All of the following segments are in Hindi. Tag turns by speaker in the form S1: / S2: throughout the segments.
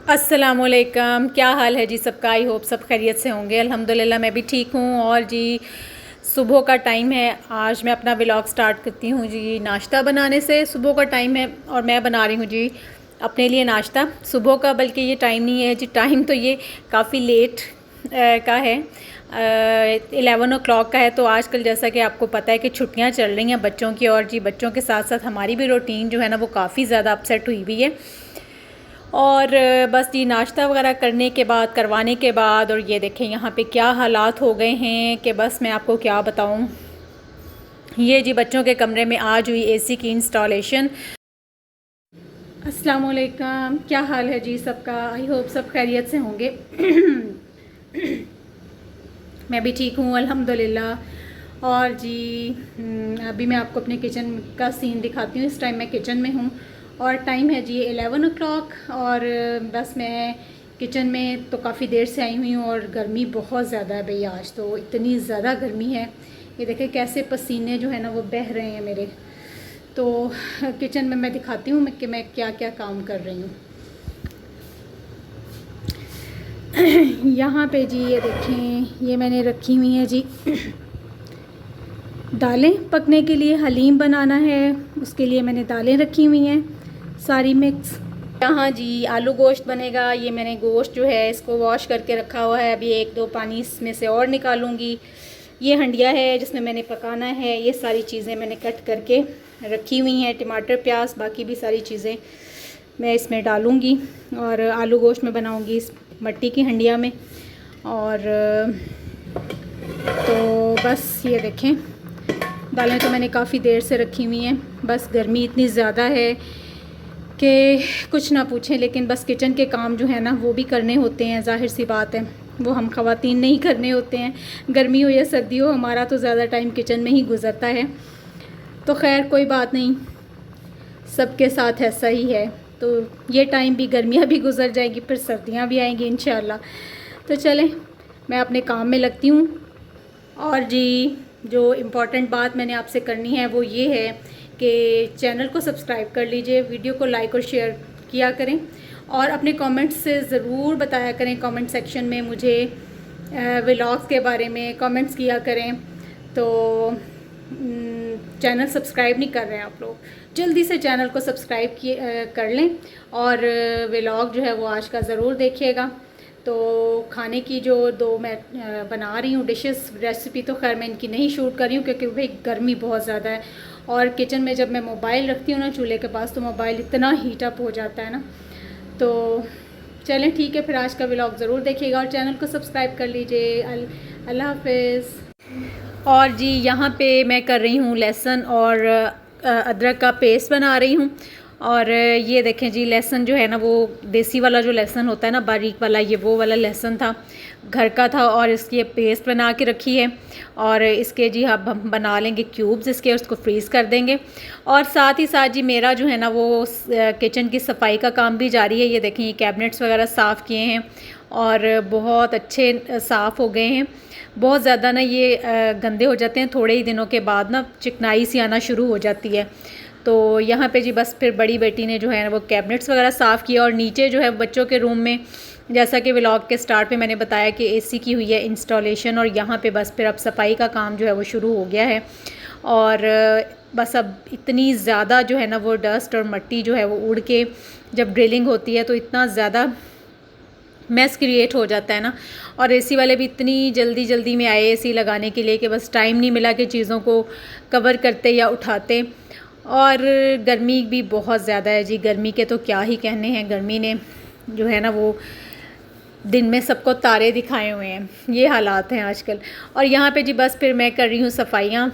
S1: अस्सलामुअलैकुम, क्या हाल है जी सबका। आई होप सब खैरियत से होंगे। अल्हम्दुलिल्लाह मैं भी ठीक हूँ। और जी सुबह का टाइम है। आज मैं अपना व्लॉग स्टार्ट करती हूँ जी नाश्ता बनाने से। सुबह का टाइम है और मैं बना रही हूँ जी अपने लिए नाश्ता सुबह का। बल्कि ये टाइम नहीं है जी, टाइम तो ये काफ़ी लेट का है, 11 o'clock का है। तो आजकल जैसा कि आपको पता है कि छुट्टियां चल रही हैं बच्चों की, और जी बच्चों के साथ साथ हमारी भी रूटीन जो है ना वो काफ़ी ज़्यादा अपसेट हुई हुई है। और बस जी नाश्ता वगैरह करने के बाद, करवाने के बाद, और ये देखें यहाँ पे क्या हालात हो गए हैं कि बस मैं आपको क्या बताऊँ। ये जी बच्चों के कमरे में आज हुई एसी की इंस्टॉलेशन। अस्सलाम वालेकुम, क्या हाल है जी सबका। आई होप सब खैरियत से होंगे। मैं भी ठीक हूँ अल्हम्दुलिल्लाह। और जी अभी मैं आपको अपने किचन का सीन दिखाती हूँ। इस टाइम मैं किचन में हूँ और टाइम है जी 11 o'clock। और बस मैं किचन में तो काफ़ी देर से आई हुई हूँ और गर्मी बहुत ज़्यादा है भैया। आज तो इतनी ज़्यादा गर्मी है, ये देखें कैसे पसीने जो है ना वो बह रहे हैं मेरे। तो किचन में मैं दिखाती हूँ कि मैं क्या क्या काम कर रही हूँ। यहाँ पे जी ये देखें, ये मैंने रखी हुई है जी दालें पकने के लिए। हलीम बनाना है, उसके लिए मैंने दालें रखी हुई हैं सारी मिक्स। यहाँ जी आलू गोश्त बनेगा। ये मैंने गोश्त जो है इसको वॉश करके रखा हुआ है। अभी एक दो पानी इसमें से और निकालूंगी। ये हंडिया है जिसमें मैंने पकाना है। ये सारी चीज़ें मैंने कट करके रखी हुई हैं, टमाटर, प्याज, बाकी भी सारी चीज़ें मैं इसमें डालूँगी और आलू गोश्त में बनाऊँगी इस मट्टी की हंडिया में। और तो बस ये देखें, दालें तो मैंने काफ़ी देर से रखी हुई हैं। बस गर्मी इतनी ज़्यादा है कि कुछ ना पूछें। लेकिन बस किचन के काम जो है ना वो भी करने होते हैं, ज़ाहिर सी बात है, वो हम ख़वातीन नहीं करने होते हैं। गर्मी हो या सर्दी हो, हमारा तो ज़्यादा टाइम किचन में ही गुजरता है। तो खैर कोई बात नहीं, सबके साथ ऐसा ही है। तो ये टाइम भी, गर्मियाँ भी गुजर जाएगी, फिर सर्दियाँ भी आएंगी इंशाल्लाह। तो चलें मैं अपने काम में लगती हूँ। और जी जो इम्पॉर्टेंट बात मैंने आपसे करनी है वो ये है कि चैनल को सब्सक्राइब कर लीजिए, वीडियो को लाइक और शेयर किया करें, और अपने कमेंट्स से ज़रूर बताया करें। कमेंट सेक्शन में मुझे व्लॉग्स के बारे में कमेंट्स किया करें। तो चैनल सब्सक्राइब नहीं कर रहे हैं आप लोग, जल्दी से चैनल को सब्सक्राइब कर लें। और व्लॉग जो है वो आज का ज़रूर देखिएगा। तो खाने की जो दो मैं बना रही हूँ डिशेस, रेसिपी तो खैर मैं इनकी नहीं शूट कर रही हूँ क्योंकि भाई गर्मी बहुत ज़्यादा है। और किचन में जब मैं मोबाइल रखती हूँ ना चूल्हे के पास, तो मोबाइल इतना हीट अप हो जाता है ना। तो चलें ठीक है, फिर आज का व्लॉग ज़रूर देखिएगा और चैनल को सब्सक्राइब कर लीजिए। अल्लाह हाफिज़। और जी यहाँ पे मैं कर रही हूँ लहसुन और अदरक का पेस्ट बना रही हूँ। और ये देखें जी, लहसुन जो है ना वो देसी वाला जो लहसुन होता है ना, बारीक वाला, ये वो वाला लहसुन था, घर का था। और इसकी ये पेस्ट बना के रखी है। और इसके जी अब हम बना लेंगे क्यूब्स इसके, उसको फ्रीज़ कर देंगे। और साथ ही साथ जी मेरा जो है ना वो किचन की सफाई का काम भी जारी है। ये देखें, ये कैबिनेट्स वगैरह साफ़ किए हैं और बहुत अच्छे साफ़ हो गए हैं। बहुत ज़्यादा ना ये गंदे हो जाते हैं, थोड़े ही दिनों के बाद ना चिकनाई सी आना शुरू हो जाती है। तो यहाँ पे जी बस फिर बड़ी बेटी ने जो है वो कैबिनेट्स वगैरह साफ़ किया। और नीचे जो है बच्चों के रूम में, जैसा कि व्लॉग के स्टार्ट में मैंने बताया कि एसी की हुई है इंस्टॉलेशन, और यहाँ पे बस फिर अब सफाई का काम जो है वो शुरू हो गया है। और बस अब इतनी ज़्यादा जो है ना वो डस्ट और मट्टी जो है वो उड़ के जब ड्रिलिंग होती है तो इतना ज़्यादा मैस क्रिएट हो जाता है ना। और एसी वाले भी इतनी जल्दी जल्दी में आए एसी लगाने के लिए कि बस टाइम नहीं मिला कि चीज़ों को कवर करते या उठाते। और गर्मी भी बहुत ज़्यादा है जी, गर्मी के तो क्या ही कहने हैं। गर्मी ने जो है ना वो दिन में सबको तारे दिखाए हुए हैं, ये हालात हैं आजकल। और यहाँ पे जी बस फिर मैं कर रही हूँ सफाइयाँ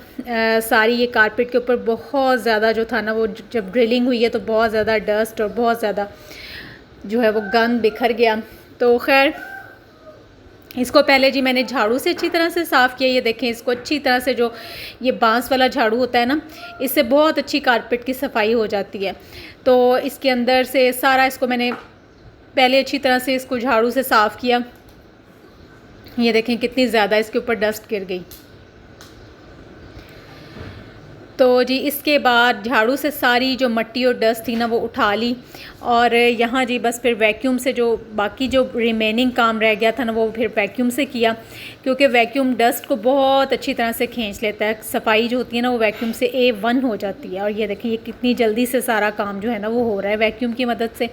S1: सारी। ये कारपेट के ऊपर बहुत ज़्यादा जो था ना वो जब ड्रिलिंग हुई है तो बहुत ज़्यादा डस्ट और बहुत ज़्यादा जो है वो गंद बिखर गया। तो खैर इसको पहले जी मैंने झाड़ू से अच्छी तरह से साफ़ किया। ये देखें, इसको अच्छी तरह से, जो ये बांस वाला झाड़ू होता है ना, इससे बहुत अच्छी कारपेट की सफाई हो जाती है। तो इसके अंदर से सारा इसको मैंने पहले अच्छी तरह से इसको झाड़ू से साफ़ किया। ये देखें कितनी ज़्यादा इसके ऊपर डस्ट गिर गई। तो जी इसके बाद झाड़ू से सारी जो मिट्टी और डस्ट थी ना वो उठा ली, और यहाँ जी बस फिर वैक्यूम से जो बाकी जो रिमेनिंग काम रह गया था ना वो फिर वैक्यूम से किया, क्योंकि वैक्यूम डस्ट को बहुत अच्छी तरह से खींच लेता है। सफाई जो होती है ना वो वैक्यूम से A1 हो जाती है। और ये देखिए ये कितनी जल्दी से सारा काम जो है ना वो हो रहा है वैक्यूम की मदद से।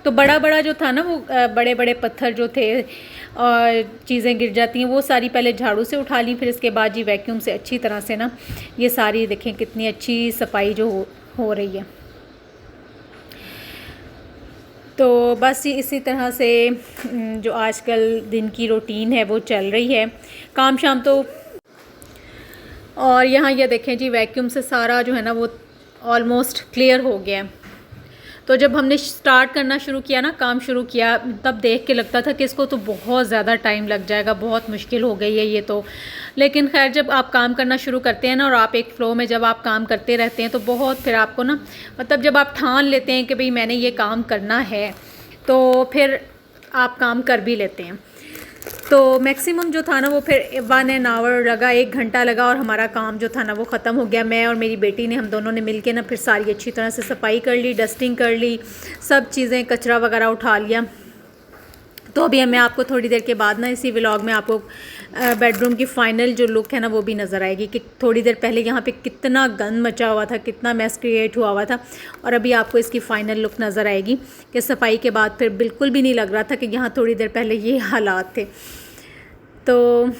S1: तो बड़ा बड़ा जो था ना वो बड़े बड़े पत्थर जो थे और चीज़ें गिर जाती हैं वो सारी पहले झाड़ू से उठा ली, फिर इसके बाद जी वैक्यूम से अच्छी तरह से ना ये सारी देखें कितनी अच्छी सफाई जो हो रही है। तो बस इसी तरह से जो आजकल दिन की रूटीन है वो चल रही है, काम शाम तो। और यहाँ ये देखें जी वैक्यूम से सारा जो है ना वो ऑलमोस्ट क्लियर हो गया है। तो जब हमने स्टार्ट करना शुरू किया ना, काम शुरू किया, तब देख के लगता था कि इसको तो बहुत ज़्यादा टाइम लग जाएगा, बहुत मुश्किल हो गई है ये तो। लेकिन खैर जब आप काम करना शुरू करते हैं ना और आप एक फ़्लो में जब आप काम करते रहते हैं तो बहुत फिर आपको ना मतलब जब आप ठान लेते हैं कि भाई मैंने ये काम करना है तो फिर आप काम कर भी लेते हैं। तो मैक्सिमम जो था ना वो फिर 1 आवर लगा, 1 घंटा लगा और हमारा काम जो था ना वो ख़त्म हो गया। मैं और मेरी बेटी ने हम दोनों ने मिलके ना फिर सारी अच्छी तरह से सफाई कर ली, डस्टिंग कर ली, सब चीज़ें कचरा वगैरह उठा लिया। तो अभी मैं आपको थोड़ी देर के बाद ना इसी व्लॉग में आपको बेडरूम की फ़ाइनल जो लुक है ना वो भी नज़र आएगी कि थोड़ी देर पहले यहाँ पे कितना गंद मचा हुआ था, कितना मैस क्रिएट हुआ था, और अभी आपको इसकी फ़ाइनल लुक नज़र आएगी कि सफाई के बाद फिर बिल्कुल भी नहीं लग रहा था कि यहाँ थोड़ी देर पहले ये हालात थे। तो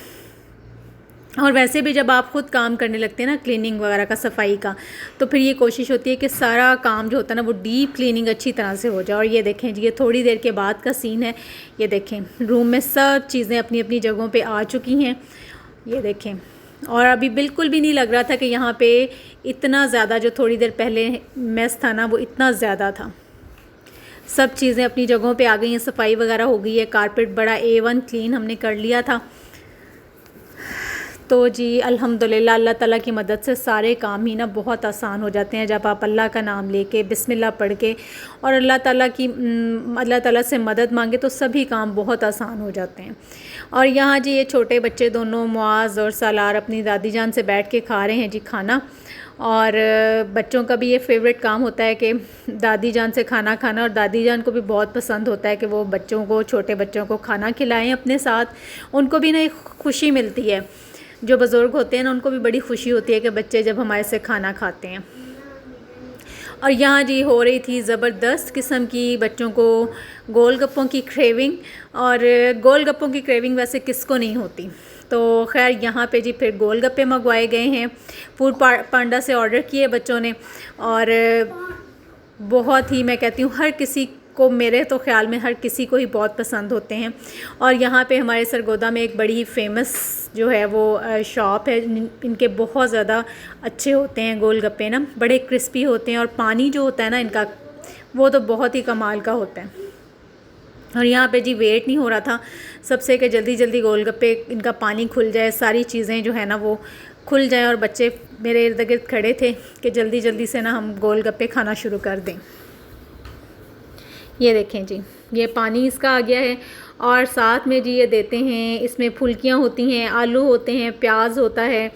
S1: और वैसे भी जब आप ख़ुद काम करने लगते हैं ना क्लीनिंग वगैरह का, सफाई का, तो फिर ये कोशिश होती है कि सारा काम जो होता है ना वो डीप क्लीनिंग अच्छी तरह से हो जाए। और ये देखें जी ये थोड़ी देर के बाद का सीन है। ये देखें रूम में सब चीज़ें अपनी अपनी जगहों पे आ चुकी हैं, ये देखें। और अभी बिल्कुल भी नहीं लग रहा था कि यहाँ पे इतना ज़्यादा जो थोड़ी देर पहले मैस था ना वो इतना ज़्यादा था। सब चीज़ें अपनी जगहों पे आ गई हैं, सफाई वगैरह हो गई है, कारपेट बड़ा A1 क्लीन हमने कर लिया था। तो जी अल्हम्दुलिल्लाह अल्लाह ताला की मदद से सारे काम ही ना बहुत आसान हो जाते हैं जब आप अल्लाह का नाम लेके बिस्मिल्लाह पढ़ के और अल्लाह ताला से मदद मांगे तो सभी काम बहुत आसान हो जाते हैं। और यहाँ जी ये छोटे बच्चे दोनों मुआज़ और सालार अपनी दादी जान से बैठ के खा रहे हैं जी खाना। और बच्चों का भी ये फेवरेट काम होता है कि दादी जान से खाना खाना, और दादी जान को भी बहुत पसंद होता है कि वो बच्चों को, छोटे बच्चों को खाना खिलाएं अपने साथ। उनको भी ना एक खुशी मिलती है, जो बुज़ुर्ग होते हैं ना उनको भी बड़ी खुशी होती है कि बच्चे जब हमारे से खाना खाते हैं। और यहाँ जी हो रही थी ज़बरदस्त किस्म की बच्चों को गोलगप्पों की क्रेविंग, और गोलगप्पों की क्रेविंग वैसे किसको नहीं होती। तो खैर यहाँ पे जी फिर गोलगप्पे मंगवाए गए हैं, फूड पांडा से ऑर्डर किए बच्चों ने, और बहुत ही मैं कहती हूँ हर किसी को, मेरे तो ख़्याल में हर किसी को ही बहुत पसंद होते हैं। और यहाँ पे हमारे सरगोदा में एक बड़ी फेमस जो है वो शॉप है, इनके बहुत ज़्यादा अच्छे होते हैं गोलगप्पे ना, बड़े क्रिस्पी होते हैं, और पानी जो होता है ना इनका वो तो बहुत ही कमाल का होता है। और यहाँ पे जी वेट नहीं हो रहा था सबसे कि जल्दी जल्दी गोलगप्पे इनका पानी खुल जाए, सारी चीज़ें जो है ना वो खुल जाएं, और बच्चे मेरे इर्द गिर्द खड़े थे कि जल्दी जल्दी से ना हम गोलगप्पे खाना शुरू कर दें। ये देखें जी ये पानी इसका आ गया है, और साथ में जी ये देते हैं, इसमें फुल्कियाँ होती हैं, आलू होते हैं, प्याज होता है,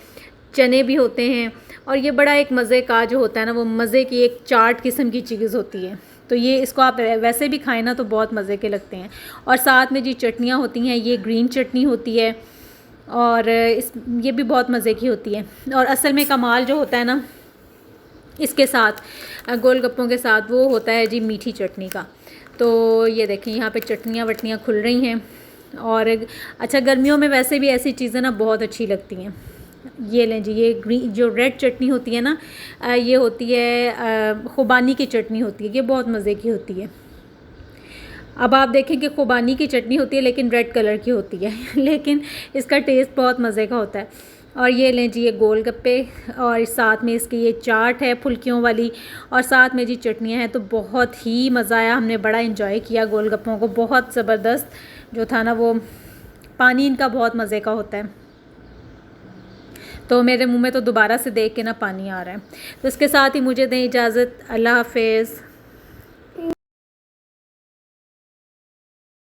S1: चने भी होते हैं, और ये बड़ा एक मज़े का जो होता है ना वो मज़े की एक चाट किस्म की चीज़ होती है। तो ये इसको आप वैसे भी खाएं ना तो बहुत मज़े के लगते हैं। और साथ में जी चटनियाँ होती हैं, ये ग्रीन चटनी होती है, और ये भी बहुत मज़े की होती है। और असल में कमाल जो होता है ना इसके साथ गोलगप्पों के साथ वो होता है जी मीठी चटनी का। तो ये देखें यहाँ पे चटनियाँ वटनियाँ खुल रही हैं। और अच्छा गर्मियों में वैसे भी ऐसी चीज़ें ना बहुत अच्छी लगती हैं। ये लें जी ये ग्रीन जो रेड चटनी होती है ना, ये होती है खुबानी की चटनी होती है, ये बहुत मज़े की होती है। अब आप देखें कि खुबानी की चटनी होती है लेकिन रेड कलर की होती है लेकिन इसका टेस्ट बहुत मज़े का होता है। और ये लें जी ये गोलगप्पे, और साथ में इसकी ये चाट है फुल्कियों वाली, और साथ में जी चटनियाँ हैं। तो बहुत ही मज़ा आया, हमने बड़ा इंजॉय किया गोलगप्पों को, बहुत ज़बरदस्त जो था ना वो पानी इनका बहुत मज़े का होता है। तो मेरे मुंह में तो दोबारा से देख के ना पानी आ रहा है। तो इसके साथ ही मुझे दें इजाज़त, अल्लाह हाफ़िज़।